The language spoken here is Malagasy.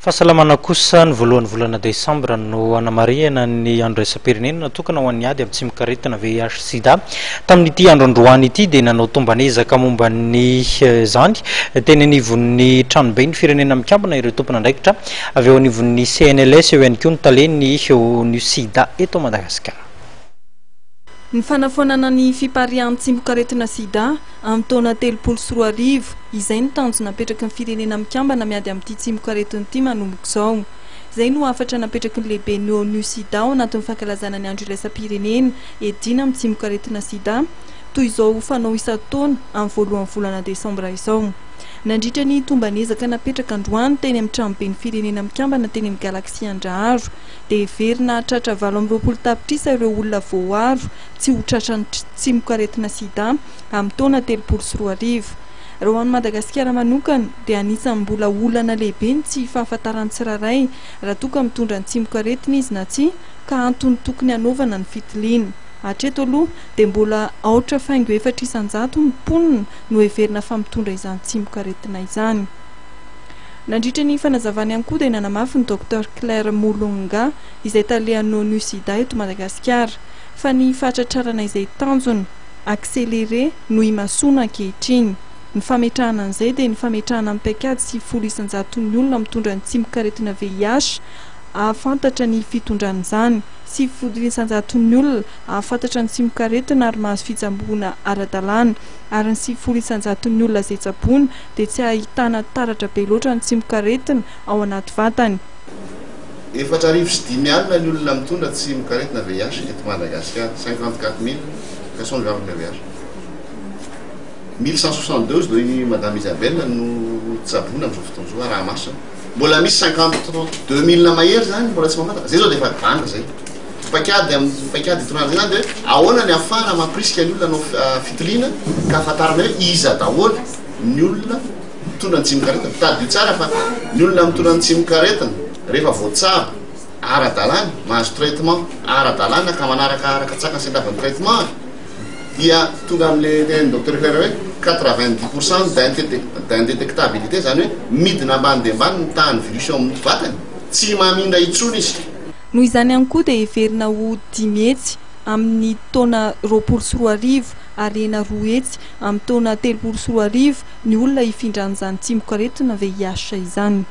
Fahasalamana kosa ny voalohan'ny volana Desambra no anamariana ny andro raisam-pirenena natokana ho an'ny ady amin'ny tsy mikaretina VIH sida. Tamin'ity andro androany ity dia nanao tombanezaka momba ny zany teny anivon'ny tranobe ny firenena mikambana ireo tompona andraikitra avy eo anivon'ny CNLS eo ihany koa ny taleny ny sida eto Madagasikara. Ny fanafonana ny fiparihan'ny tsy mikaretina sida amin'ny taona 2024 izay ny tanjona napetraky ny firenena mikambana miady amin'ity tsy mikaretina ity manomboka izao. Izay no afatra napetraky ny lehibe ny ONU sida ao anatin'ny fankalazana ny andro iraisam-pirenena edina amin'ny tsy mikaretina sida toy izao fanao isan-taona amin'ny voalohan'ny volana Desambra izao. Nandritra ny tombanezaka napetraka androany teny amin'ny tranobe ny firenena mikambana teny amin'ny Galaxy Andraharo dia verina tratra 20 tapitrisa ireo olona voaaro tsy ho tratran'ny tsy mikaretina sida amin'ny taona 2024. Raha ho an'i Madagasikara manokana dia anisan'ny mbola olana lehibe ny tsy fahafantarany tsirairay raha toa ka mitondra ny tsy mikaretina izy na tsia ka antony tokony hanaovana ny fitiliana. Hatreto aloha dia mbola aotra faingo 400 ny mponina no heverina fa mitondra izany tsy mikaretina izany. Nandritra ny fanazavany ihany koa dia nanamafy ny Dr Claire Molonga izay talehan'ny ONU sida eto Madagasikara fa ny fahatratrarana izay tanjona akselere no imasoana ankehitriny. Ny fametrahana an'izay dia ny fametrahana amin'ny paikady sy 100 ny olona mitondra ny tsy mikaretina VIH ahafantatra ny fitondran'izany sy 100 ny olona ahafantatra ny tsy mikaretina ary mahazo fitsaboana ara-dalàna ary ny 100 ny olona izay tsaboana dia tsy ahitana taratra be loatra ny tsy mikaretina ao anaty vatany. 4,5 alina ny olona mitondra tsy mikaretina VIH eto Madagasikara 54,000 personnes vivant avec le VIH. 1172 do i Madame Isabelle no tsaboana amin'izao fotoana izao raha masina. Mbola misy 52,000 na mahery zany mbola tsy mahafantatra. Zay zao dia efa vanga zay. Paikady itonana zany dia ahoana ny afara mampirisika ny olona anao fitiliana ka ahafantarana hoe iza daholo ny olona mitondra ny tsy mikaretina. Tady io tsara fa ny olona mitondra ny tsy mikaretina rehefa voatsabo ara-dalàna mahazo traitement ara-dalàna ka manaraka araka tsaka ny sendavan'ny traitement dia tonga amin'le teny Dr Claire hoe 90% d'indétectabilité zany hoe midina ambany dia ambany ny tahan'ny virus ao amin'ny vatany tsy mamindra intsony izy. Noho izany ihany koa dia heverina ho 10 hetsy amin'ny taona 2024 ary 2 hetsy amin'ny taona 2024 ny olona hifindran'izany tsy mikaretina VIH izany.